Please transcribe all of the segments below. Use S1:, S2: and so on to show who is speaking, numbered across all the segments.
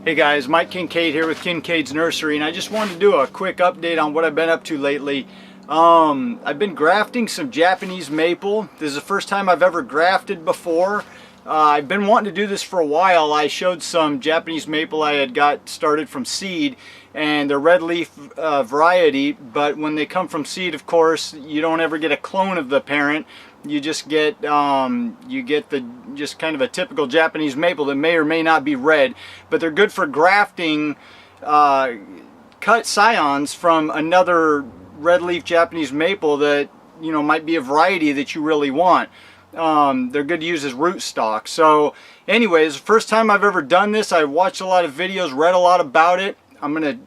S1: Hey guys, Mike Kincaid here with Kincaid's Nursery, and I just wanted to do a quick update on what I've been up to lately. I've been grafting some Japanese maple. This is the first time I've ever grafted before. I've been wanting to do this for a while. I showed some Japanese maple I had got started from seed, and they're red leaf variety, but when they come from seed, of course, you don't ever get a clone of the parent. You just get just kind of a typical Japanese maple that may or may not be red, but they're good for grafting cut scions from another red leaf Japanese maple that might be a variety that you really want. They're good to use as rootstock. So anyways, first time I've ever done this. I watched a lot of videos, read a lot about it. I'm gonna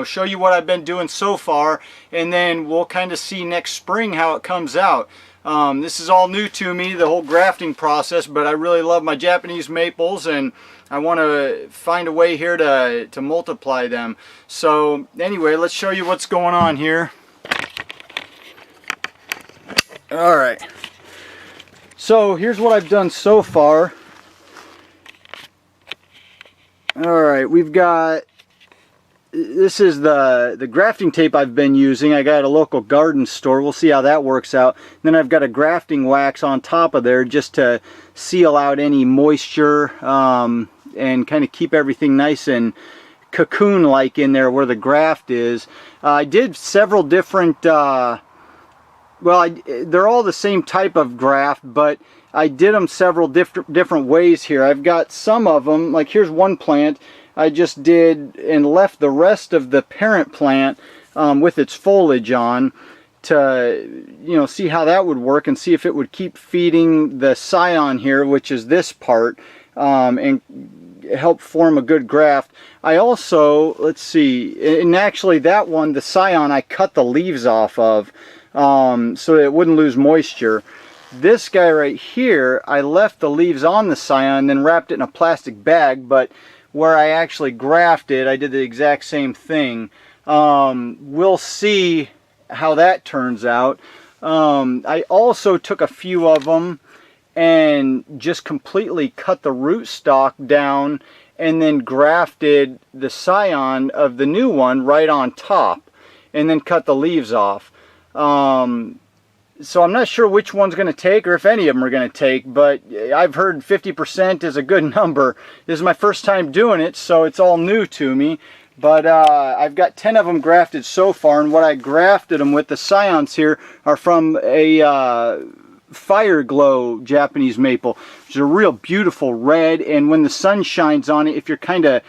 S1: show you what I've been doing so far, and then we'll kind of see next spring how it comes out. This is all new to me, the whole grafting process, but I really love my Japanese maples, and I want to find a way here to multiply them. So anyway, let's show you what's going on here. Alright, so here's what I've done so far. Alright, we've got, this is the grafting tape I've been using. I got at a local garden store. We'll see how that works out. Then I've got a grafting wax on top of there just to seal out any moisture and kind of keep everything nice and cocoon-like in there where the graft is. I did several different, they're all the same type of graft, but I did them several different ways here. I've got some of them, like here's one plant I just did and left the rest of the parent plant with its foliage on to see how that would work and see if it would keep feeding the scion here, which is this part, and help form a good graft. I also, let's see, and actually that one, the scion, I cut the leaves off of so it wouldn't lose moisture. This guy right here, I left the leaves on the scion, then wrapped it in a plastic bag, but where I actually grafted, I did the exact same thing. We'll see how that turns out. I also took a few of them and just completely cut the rootstock down and then grafted the scion of the new one right on top and then cut the leaves off. So I'm not sure which one's going to take or if any of them are going to take, but I've heard 50% is a good number. This is my first time doing it, so it's all new to me. But I've got 10 of them grafted so far, and what I grafted them with, the scions here, are from a fire glow Japanese maple, which is a real beautiful red, and when the sun shines on it, if you're kind of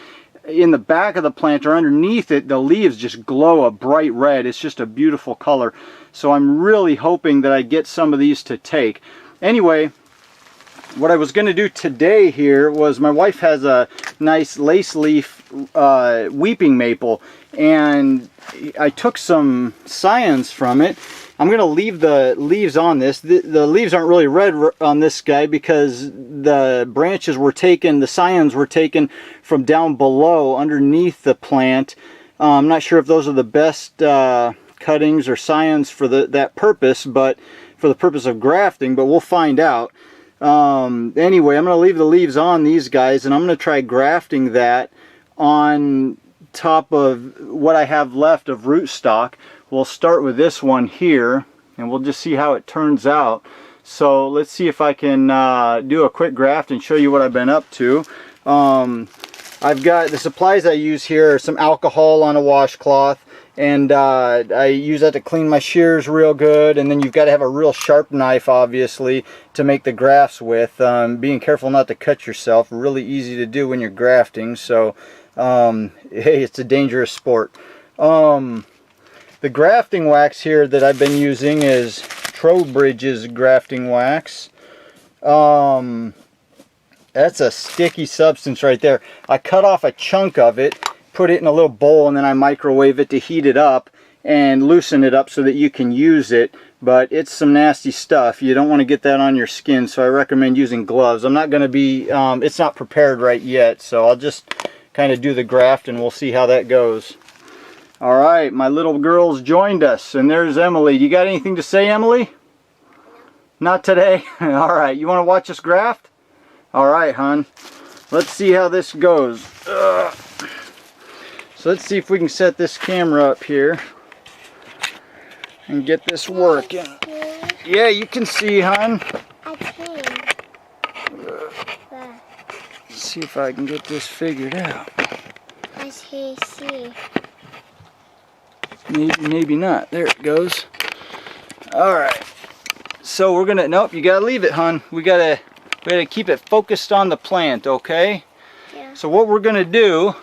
S1: in the back of the plant or underneath it, the leaves just glow a bright red. It's just a beautiful color. So I'm really hoping that I get some of these to take. Anyway, what I was going to do today here was, my wife has a nice lace leaf weeping maple, and I took some scions from it. I'm going to leave the leaves on this. The leaves aren't really red on this guy because the branches were taken, the scions were taken from down below underneath the plant. I'm not sure if those are the best cuttings or scions for that purpose, but for the purpose of grafting, but we'll find out. Anyway, I'm going to leave the leaves on these guys, and I'm going to try grafting that on top of what I have left of rootstock. We'll start with this one here, and we'll just see how it turns out. So let's see if I can do a quick graft and show you what I've been up to. I've got the supplies I use here are some alcohol on a washcloth, and I use that to clean my shears real good, and then you've got to have a real sharp knife, obviously, to make the grafts with. Being careful not to cut yourself, really easy to do when you're grafting, so hey, it's a dangerous sport. The grafting wax here that I've been using is Trowbridge's grafting wax. That's a sticky substance right there. I cut off a chunk of it, put it in a little bowl, and then I microwave it to heat it up and loosen it up so that you can use it. But it's some nasty stuff. You don't want to get that on your skin, so I recommend using gloves. I'm not going to be, it's not prepared right yet, so I'll just kind of do the graft and we'll see how that goes. Alright, my little girl's joined us, and there's Emily. You got anything to say, Emily? Not today? Alright, you want to watch us graft? Alright, hon. Let's see how this goes. So let's see if we can set this camera up here and get this working. Yeah, you can see, hon.
S2: I can.
S1: Let's see if I can get this figured out.
S2: I see.
S1: Maybe not. There it goes. All right. So we're gonna. Nope. You gotta leave it, hon. We gotta keep it focused on the plant. Okay.
S2: Yeah.
S1: So what we're gonna do.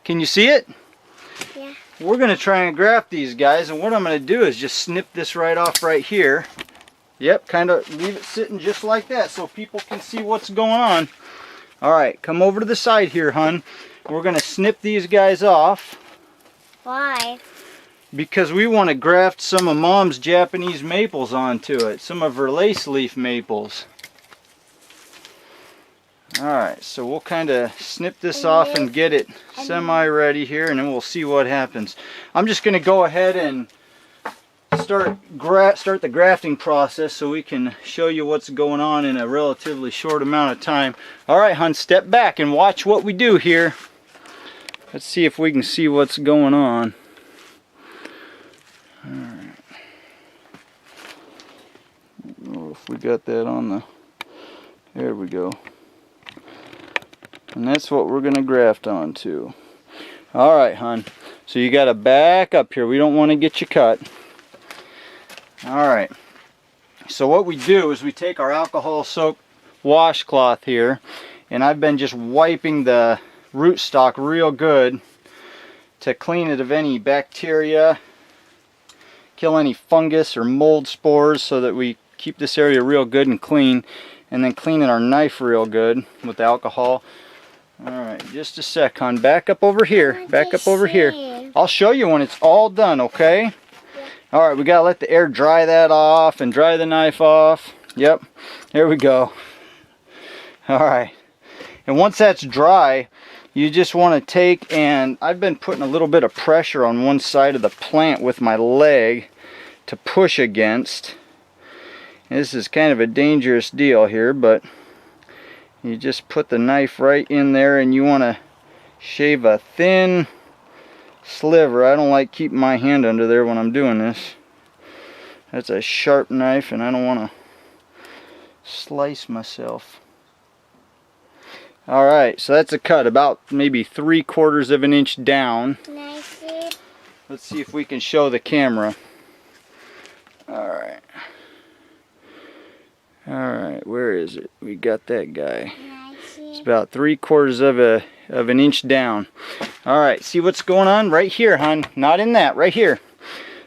S1: Can you see it?
S2: Yeah.
S1: We're gonna try and graft these guys, and what I'm gonna do is just snip this right off right here. Yep. Kind of leave it sitting just like that, so people can see what's going on. All right. Come over to the side here, hon. We're gonna snip these guys off.
S2: Why?
S1: Because we want to graft some of Mom's Japanese maples onto it. Some of her lace leaf maples. Alright, so we'll kind of snip this off and get it semi-ready here, and then we'll see what happens. I'm just going to go ahead and start the grafting process so we can show you what's going on in a relatively short amount of time. Alright, hon, step back and watch what we do here. Let's see if we can see what's going on. Alright. Oh, if we got that on the... There we go. And that's what we're going to graft onto. Alright, hon. So you got to back up here. We don't want to get you cut. Alright. So what we do is we take our alcohol-soaked washcloth here, and I've been just wiping the rootstock real good to clean it of any bacteria, kill any fungus or mold spores, so that we keep this area real good and clean, and then cleaning our knife real good with alcohol. Alright, just a sec, hon. Back up over here. Back up over here. I'll show you when it's all done, okay? Yeah. Alright, we gotta let the air dry that off and dry the knife off. Yep, there we go. Alright, and once that's dry, you just want to take, and I've been putting a little bit of pressure on one side of the plant with my leg to push against. This is kind of a dangerous deal here, but you just put the knife right in there, and you want to shave a thin sliver. I don't like keeping my hand under there when I'm doing this. That's a sharp knife, and I don't want to slice myself. Alright, so that's a cut about maybe 3/4 of an inch down.
S2: Nice.
S1: Let's see if we can show the camera. Alright. Alright, where is it? We got that guy. It's about 3/4 of an inch down. Alright, see what's going on? Right here, hon. Not in that, right here.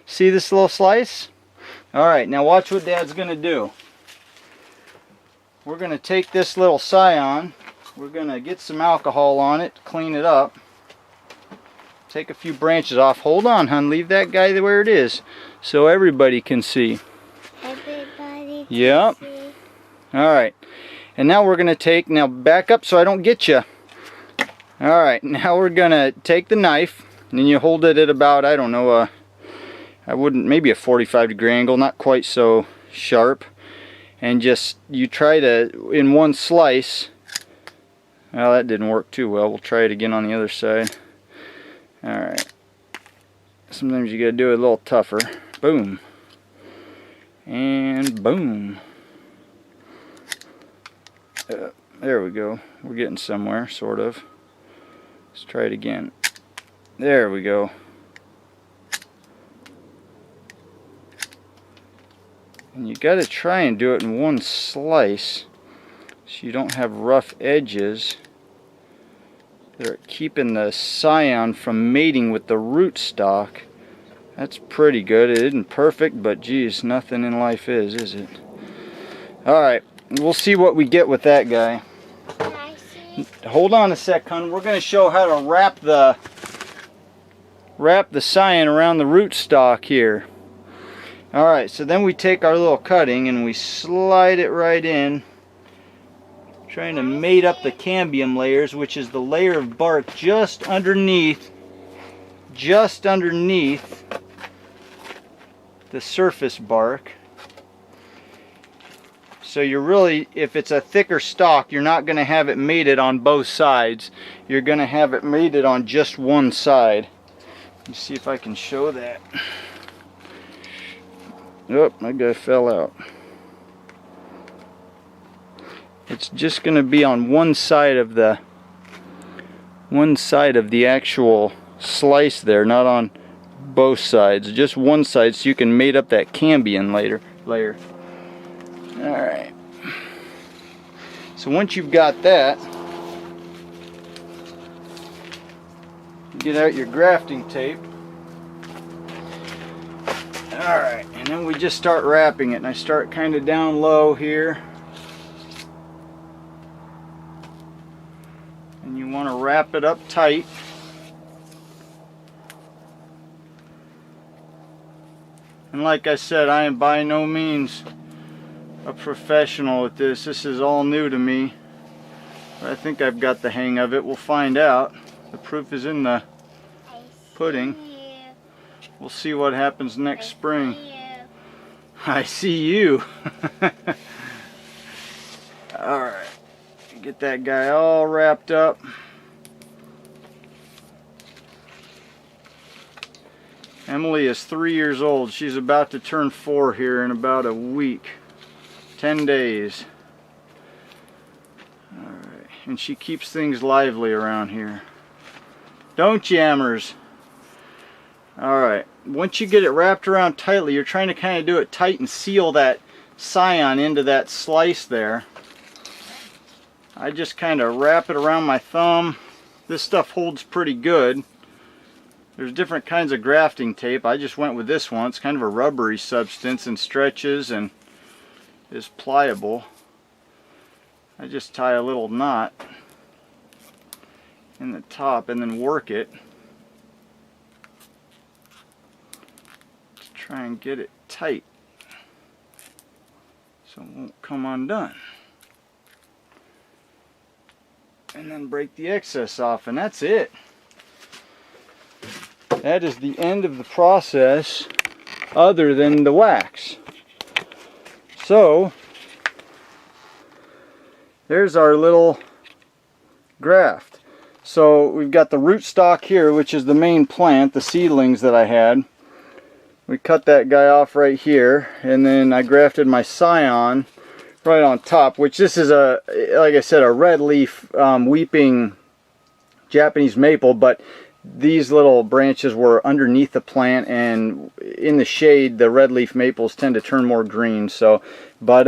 S1: See this little slice? Alright, now watch what Dad's going to do. We're going to take this little scion. We're going to get some alcohol on it, clean it up. Take a few branches off. Hold on, hon. Leave that guy where it is so everybody can see.
S2: Everybody can
S1: yep.
S2: see.
S1: Alright. And now we're going to take, now back up so I don't get you. Alright, now we're going to take the knife, and then you hold it at about, I don't know, maybe a 45-degree angle, not quite so sharp. And just, you try to, in one slice, well, that didn't work too well. We'll try it again on the other side. Alright. Sometimes you gotta do it a little tougher. Boom. And boom. There we go. We're getting somewhere, sort of. Let's try it again. There we go. And you gotta try and do it in one slice, so you don't have rough edges that are keeping the scion from mating with the rootstock. That's pretty good. It isn't perfect, but geez, nothing in life is it? Alright, we'll see what we get with that guy. Hold on a sec, hon. We're going to show how to wrap the scion around the rootstock here. Alright, so then we take our little cutting and we slide it right in, trying to mate up the cambium layers, which is the layer of bark just underneath the surface bark. So you're really, if it's a thicker stalk, you're not going to have it mated on both sides. You're going to have it mated on just one side. Let me see if I can show that. Oh, my guy fell out. It's just going to be on one side of the actual slice there, not on both sides, just one side, so you can mate up that cambium layer. Alright, so once you've got that, get out your grafting tape. Alright, and then we just start wrapping it, and I start kind of down low here. And you want to wrap it up tight. And like I said, I am by no means a professional at this. This is all new to me. But I think I've got the hang of it. We'll find out. The proof is in the pudding. We'll see what happens next spring. I see you. Alright. Get that guy all wrapped up. Emily is 3 years old. She's about to turn 4 here in about a week. 10 days. Alright. And she keeps things lively around here. Don't you, Emmers? Alright. Once you get it wrapped around tightly, you're trying to kind of do it tight and seal that scion into that slice there. I just kind of wrap it around my thumb. This stuff holds pretty good. There's different kinds of grafting tape. I just went with this one. It's kind of a rubbery substance and stretches and is pliable. I just tie a little knot in the top and then work it to try and get it tight so it won't come undone. And then break the excess off, and that's it. That is the end of the process, other than the wax. So there's our little graft. So we've got the rootstock here, which is the main plant, the seedlings that I had. We cut that guy off right here, and then I grafted my scion right on top, which this is a, like I said, a red leaf weeping Japanese maple, but these little branches were underneath the plant, and in the shade the red leaf maples tend to turn more green. So, but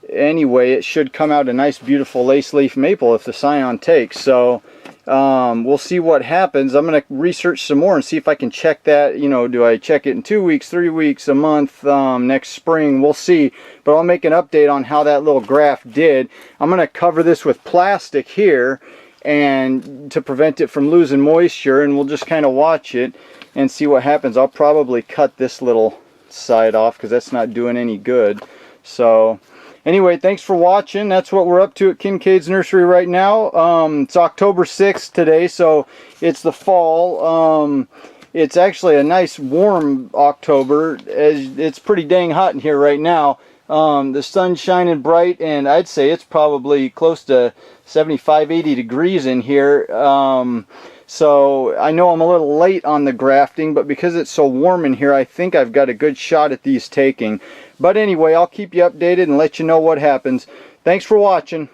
S1: anyway, it should come out a nice beautiful lace leaf maple if the scion takes. So we'll see what happens. I'm going to research some more and see if I can check that. You know, do I check it in 2 weeks, 3 weeks, a month, next spring? We'll see. But I'll make an update on how that little graft did. I'm going to cover this with plastic here and to prevent it from losing moisture, and we'll just kind of watch it and see what happens. I'll probably cut this little side off because that's not doing any good. So anyway, thanks for watching. That's what we're up to at Kincaid's Nursery right now. It's October 6th today, so it's the fall. It's actually a nice warm October, as it's pretty dang hot in here right now. The sun's shining bright, and I'd say it's probably close to 75-80 degrees in here. So I know I'm a little late on the grafting, but because it's so warm in here, I think I've got a good shot at these taking. But anyway, I'll keep you updated and let you know what happens. Thanks for watching.